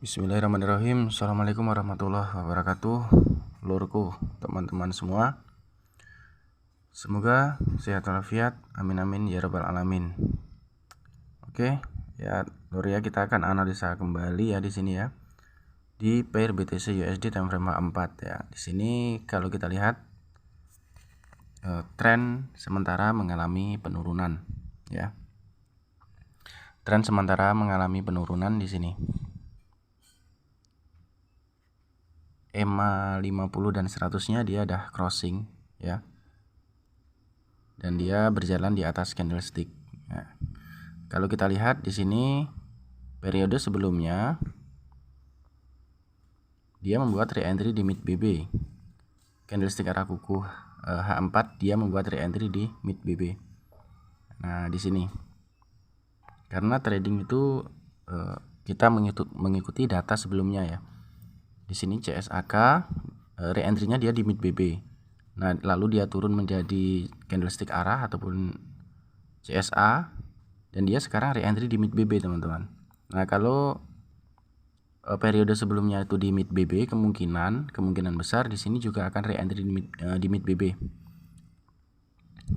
Bismillahirrahmanirrahim. Assalamualaikum warahmatullahi wabarakatuh. Lurku, teman-teman semua, semoga sehat walafiat. Amin amin ya rabbal alamin. Oke, ya Lur ya, kita akan analisa kembali ya di sini ya. Di pair BTC USD time frame H4 ya. Di sini kalau kita lihat tren sementara mengalami penurunan ya. Tren sementara mengalami penurunan di sini. EMA 50 dan 100-nya dia udah crossing ya. Dan dia berjalan di atas candlestick. Ya. Kalau kita lihat di sini periode sebelumnya dia membuat re-entry di mid BB. Candlestick arah kuku H4 dia membuat re-entry di mid BB. Nah, di sini karena trading itu kita mengikuti data sebelumnya ya. Di sini CSAK re-entry-nya dia di mid BB. Nah, lalu dia turun menjadi candlestick arah ataupun CSA dan dia sekarang re-entry di mid BB, teman-teman. Nah, kalau periode sebelumnya itu di mid BB, kemungkinan besar di sini juga akan re-entry di mid BB.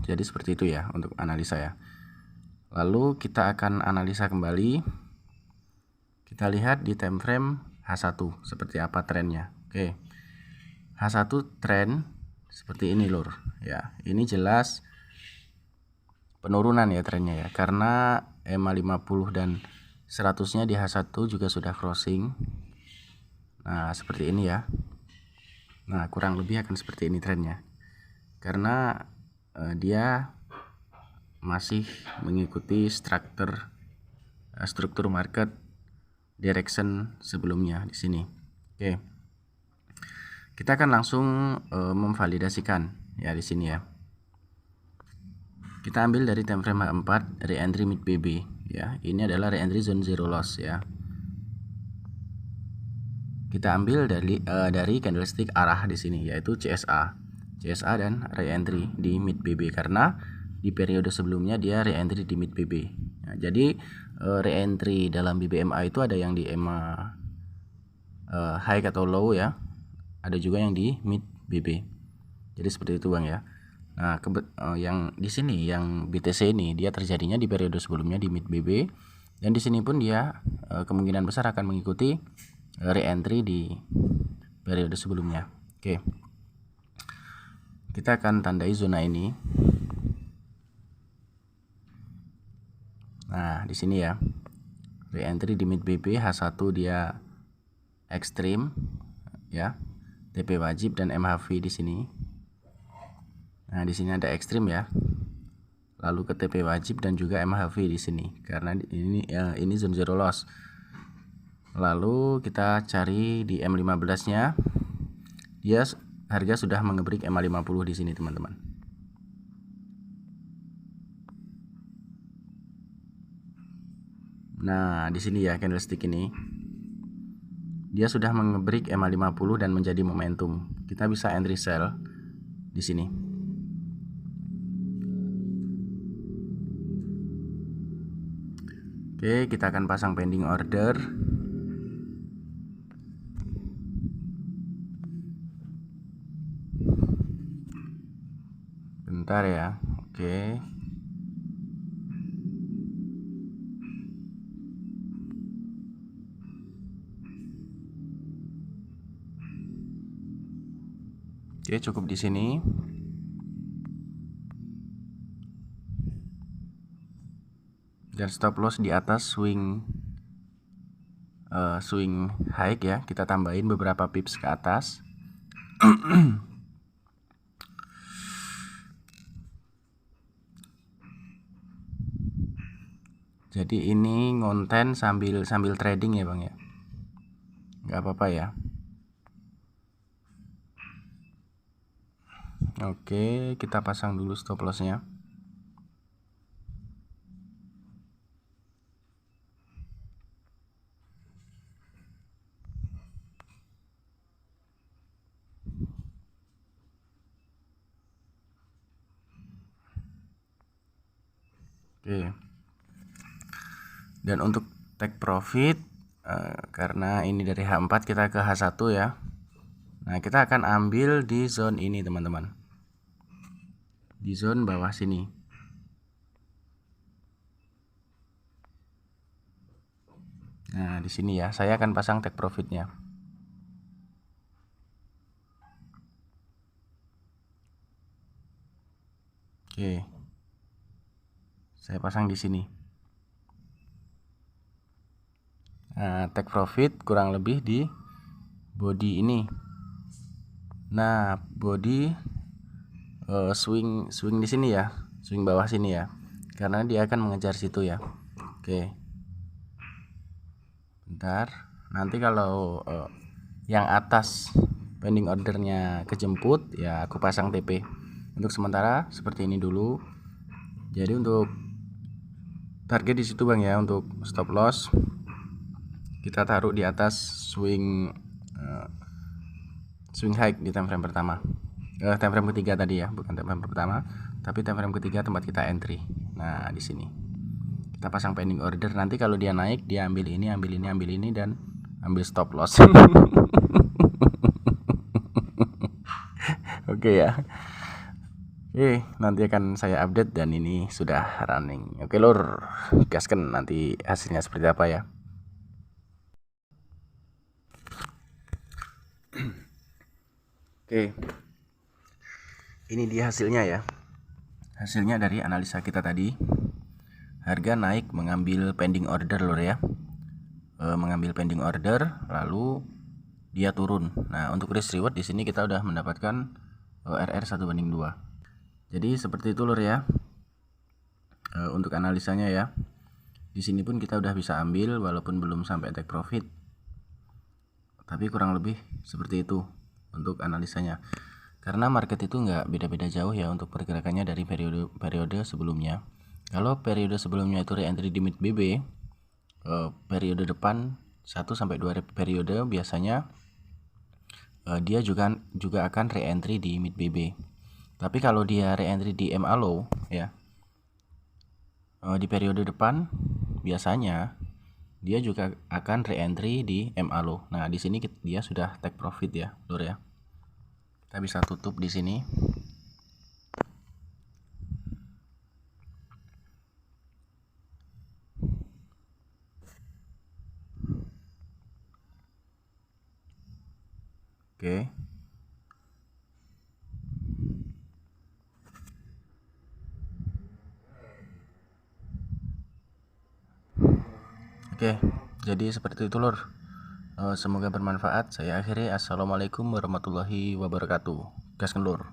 Jadi seperti itu ya untuk analisa ya. Lalu kita akan analisa kembali. Kita lihat di time frame H1 seperti apa trennya. Oke. H1 tren seperti ini, Lur. Ya, ini jelas penurunan ya trennya ya. Karena EMA 50 dan 100-nya di H1 juga sudah crossing. Nah, seperti ini ya. Nah, kurang lebih akan seperti ini trennya. Karena dia masih mengikuti struktur market direction sebelumnya di sini. Oke. Kita akan langsung memvalidasikan ya di sini ya. Kita ambil dari time frame H4 re-entry mid BB ya. Ini adalah re-entry zone zero loss ya. Kita ambil dari candlestick arah di sini yaitu CSA dan re-entry di mid BB karena di periode sebelumnya dia re-entry di mid BB. Nah, jadi re-entry dalam BBMA itu ada yang di EMA high atau low ya, ada juga yang di mid BB. Jadi seperti itu Bang ya. Nah, yang di sini yang BTC ini dia terjadinya di periode sebelumnya di mid BB dan di sini pun dia kemungkinan besar akan mengikuti re-entry di periode sebelumnya. Oke. Kita akan tandai zona ini. Nah, di sini ya. Re-entry di mid BB H1 dia ekstrim ya. TP wajib dan MHV di sini. Nah, di sini ada ekstrim ya. Lalu ke TP wajib dan juga MHV di sini karena ini zone zero loss. Lalu kita cari di M15-nya. Dia harga sudah mengebreak EMA 50 di sini, teman-teman. Nah, di sini ya candlestick ini. Dia sudah mengebreak EMA 50 dan menjadi momentum. Kita bisa entry sell di sini. Oke, kita akan pasang pending order. Bentar ya. Oke. Oke, cukup di sini. Dan stop loss di atas swing high ya. Kita tambahin beberapa pips ke atas. Jadi ini ngonten sambil trading ya Bang ya. Nggak apa-apa ya. Oke, kita pasang dulu stop lossnya. Oke. Dan untuk take profit karena ini dari H4 kita ke H1 ya. Nah, kita akan ambil di zone ini teman-teman, di zone bawah sini. Nah, di sini ya, saya akan pasang take profitnya. Oke, saya pasang di sini. Nah, take profit kurang lebih di body ini. Nah, body swing di sini ya, swing bawah sini ya, karena dia akan mengejar situ ya. Oke, bentar, nanti kalau yang atas pending ordernya kejemput ya aku pasang TP. Untuk sementara seperti ini dulu. Jadi untuk target di situ Bang ya, untuk stop loss kita taruh di atas swing high di time frame pertama, time frame ketiga tadi ya, bukan time frame pertama, tapi time frame ketiga tempat kita entry. Nah, di sini kita pasang pending order. Nanti kalau dia naik, dia ambil ini, dan ambil stop loss. Oke ya. Oke, nanti akan saya update dan ini sudah running. Oke lur, gaskan nanti hasilnya seperti apa ya. Oke, ini dia hasilnya ya. Hasilnya dari analisa kita tadi, harga naik mengambil pending order lur ya, mengambil pending order lalu dia turun. Nah, untuk risk reward di sini kita udah mendapatkan RR 1/2. Jadi seperti itu lur ya, untuk analisanya ya. Di sini pun kita udah bisa ambil walaupun belum sampai take profit, tapi kurang lebih seperti itu untuk analisanya. Karena market itu nggak beda-beda jauh ya untuk pergerakannya dari periode sebelumnya. Kalau periode sebelumnya itu re-entry di mid BB, periode depan 1-2 periode biasanya dia juga akan re-entry di mid BB. Tapi kalau dia re-entry di MA low ya, di periode depan biasanya dia juga akan re-entry di MA low. Nah, di sini dia sudah take profit ya, lur ya. Kita bisa tutup di sini. Oke. Oke, jadi seperti itu lur. Semoga bermanfaat. Saya akhiri. Assalamualaikum warahmatullahi wabarakatuh. Gaskan lur.